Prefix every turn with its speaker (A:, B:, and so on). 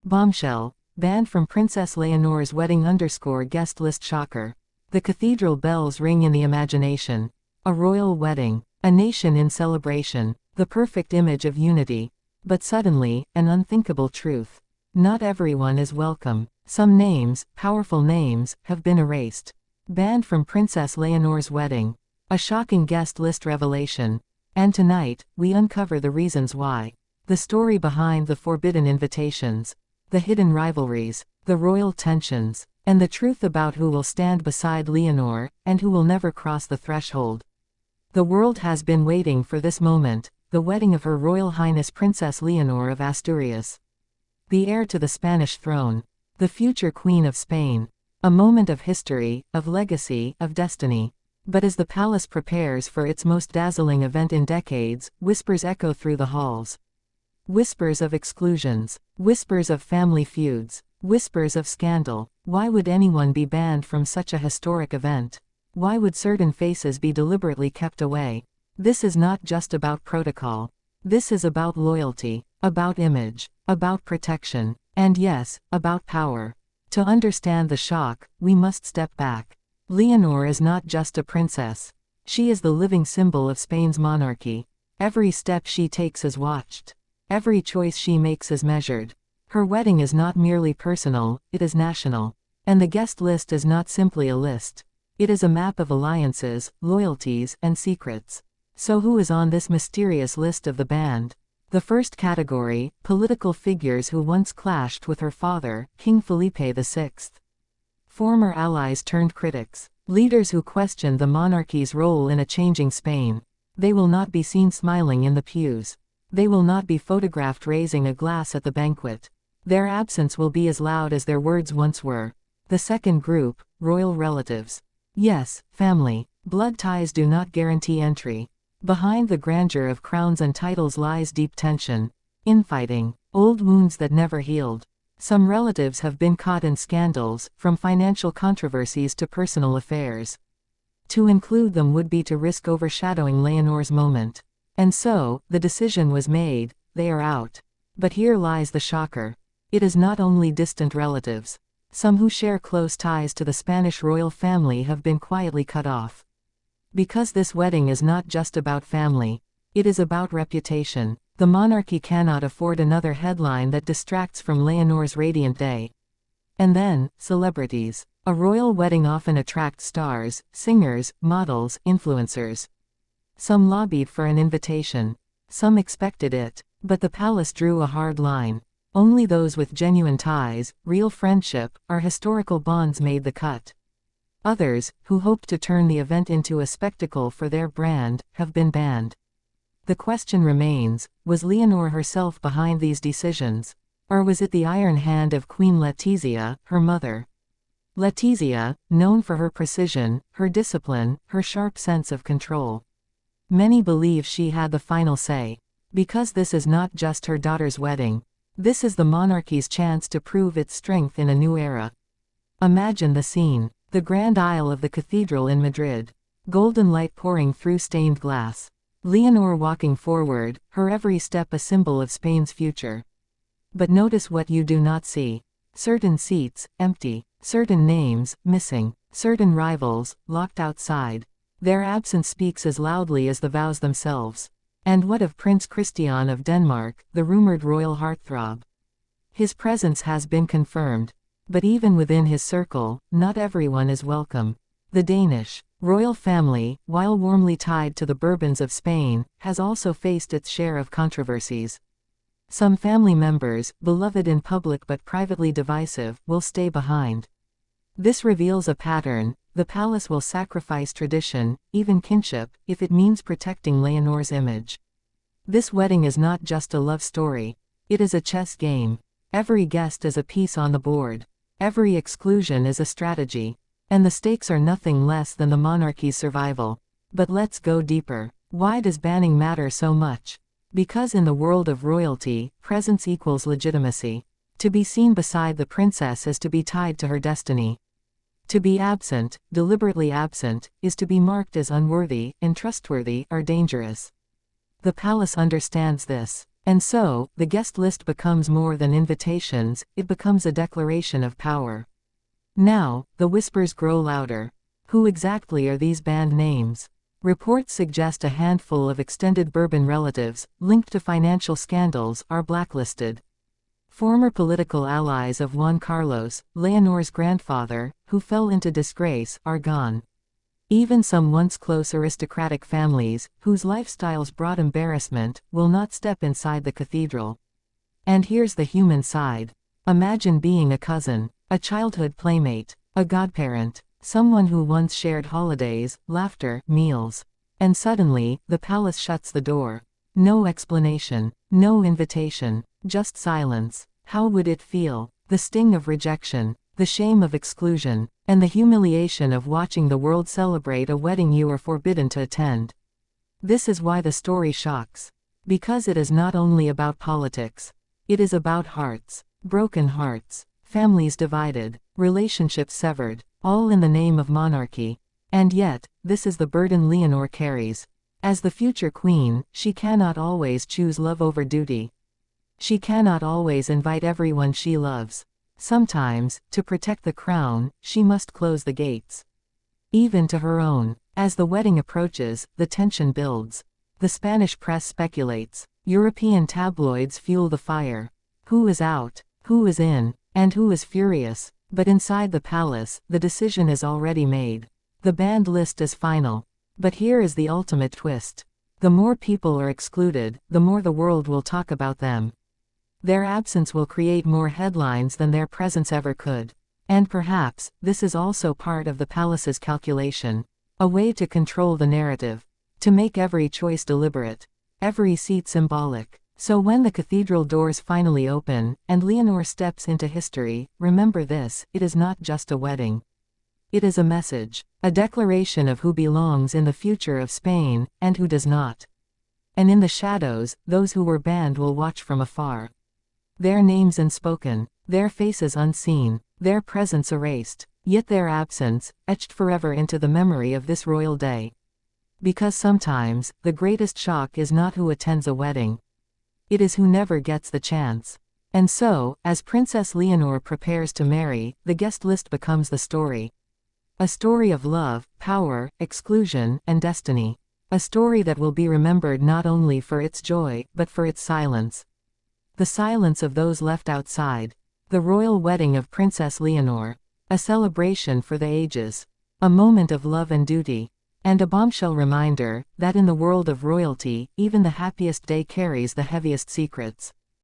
A: Bombshell, banned from Princess Leonor's wedding _ guest list shocker. The cathedral bells ring in the imagination. A royal wedding. A nation in celebration. The perfect image of unity. But suddenly, an unthinkable truth. Not everyone is welcome. Some names, powerful names, have been erased. Banned from Princess Leonor's wedding. A shocking guest list revelation. And tonight, we uncover the reasons why. The story behind the forbidden invitations. The hidden rivalries. The royal tensions. And the truth about who will stand beside Leonor, and who will never cross the threshold. The world has been waiting for this moment, the wedding of Her Royal Highness Princess Leonor of Asturias. The heir to the Spanish throne. The future Queen of Spain. A moment of history, of legacy, of destiny. But as the palace prepares for its most dazzling event in decades, whispers echo through the halls. Whispers of exclusions. Whispers of family feuds. Whispers of scandal. Why would anyone be banned from such a historic event? Why would certain faces be deliberately kept away? This is not just about protocol. This is about loyalty, about image, about protection, and yes, about power. To understand the shock, we must step back. Leonor is not just a princess. She is the living symbol of Spain's monarchy. Every step she takes is watched. Every choice she makes is measured. Her wedding is not merely personal, it is national. And the guest list is not simply a list. It is a map of alliances, loyalties, and secrets. So who is on this mysterious list of the banned? The first category, political figures who once clashed with her father, King Felipe VI. Former allies turned critics. Leaders who questioned the monarchy's role in a changing Spain. They will not be seen smiling in the pews. They will not be photographed raising a glass at the banquet. Their absence will be as loud as their words once were. The second group, royal relatives. Yes, family. Blood ties do not guarantee entry. Behind the grandeur of crowns and titles lies deep tension. Infighting. Old wounds that never healed. Some relatives have been caught in scandals, from financial controversies to personal affairs. To include them would be to risk overshadowing Leonor's moment. And so, the decision was made, they are out. But here lies the shocker. It is not only distant relatives. Some who share close ties to the Spanish royal family have been quietly cut off. Because this wedding is not just about family. It is about reputation. The monarchy cannot afford another headline that distracts from Leonor's radiant day. And then, celebrities. A royal wedding often attracts stars, singers, models, influencers. Some lobbied for an invitation. Some expected it. But the palace drew a hard line. Only those with genuine ties, real friendship, or historical bonds made the cut. Others, who hoped to turn the event into a spectacle for their brand, have been banned. The question remains, was Leonor herself behind these decisions? Or was it the iron hand of Queen Letizia, her mother? Letizia, known for her precision, her discipline, her sharp sense of control. Many believe she had the final say. Because this is not just her daughter's wedding. This is the monarchy's chance to prove its strength in a new era. Imagine the scene. The grand aisle of the cathedral in Madrid. Golden light pouring through stained glass. Leonor walking forward, her every step a symbol of Spain's future. But notice what you do not see. Certain seats, empty. Certain names, missing. Certain rivals, locked outside. Their absence speaks as loudly as the vows themselves. And what of Prince Christian of Denmark, the rumored royal heartthrob? His presence has been confirmed. But even within his circle, not everyone is welcome. The Danish royal family, while warmly tied to the Bourbons of Spain, has also faced its share of controversies. Some family members, beloved in public but privately divisive, will stay behind. This reveals a pattern. The palace will sacrifice tradition, even kinship, if it means protecting Leonor's image. This wedding is not just a love story. It is a chess game. Every guest is a piece on the board. Every exclusion is a strategy. And the stakes are nothing less than the monarchy's survival. But let's go deeper. Why does banning matter so much? Because in the world of royalty, presence equals legitimacy. To be seen beside the princess is to be tied to her destiny. To be absent, deliberately absent, is to be marked as unworthy, untrustworthy, or dangerous. The palace understands this. And so, the guest list becomes more than invitations, it becomes a declaration of power. Now, the whispers grow louder. Who exactly are these band names? Reports suggest a handful of extended Bourbon relatives, linked to financial scandals, are blacklisted. Former political allies of Juan Carlos, Leonor's grandfather, who fell into disgrace, are gone. Even some once close aristocratic families, whose lifestyles brought embarrassment, will not step inside the cathedral. And here's the human side. Imagine being a cousin, a childhood playmate, a godparent, someone who once shared holidays, laughter, meals. And suddenly, the palace shuts the door. No explanation, no invitation, just silence. How would it feel? The sting of rejection, the shame of exclusion, and the humiliation of watching the world celebrate a wedding you are forbidden to attend. This is why the story shocks. Because it is not only about politics. It is about hearts, broken hearts, families divided, relationships severed, all in the name of monarchy. And yet, this is the burden Leonor carries. As the future queen, she cannot always choose love over duty. She cannot always invite everyone she loves. Sometimes, to protect the crown, she must close the gates. Even to her own. As the wedding approaches, the tension builds. The Spanish press speculates. European tabloids fuel the fire. Who is out? Who is in? And who is furious? But inside the palace, the decision is already made. The band list is final. But here is the ultimate twist. The more people are excluded, the more the world will talk about them. Their absence will create more headlines than their presence ever could. And perhaps, this is also part of the palace's calculation. A way to control the narrative. To make every choice deliberate. Every seat symbolic. So when the cathedral doors finally open, and Leonor steps into history, remember this, it is not just a wedding. It is a message. A declaration of who belongs in the future of Spain, and who does not. And in the shadows, those who were banned will watch from afar. Their names unspoken, their faces unseen, their presence erased, yet their absence, etched forever into the memory of this royal day. Because sometimes, the greatest shock is not who attends a wedding. It is who never gets the chance. And so, as Princess Leonor prepares to marry, the guest list becomes the story. A story of love, power, exclusion, and destiny. A story that will be remembered not only for its joy, but for its silence. The silence of those left outside. The royal wedding of Princess Leonor. A celebration for the ages. A moment of love and duty. And a bombshell reminder, that in the world of royalty, even the happiest day carries the heaviest secrets.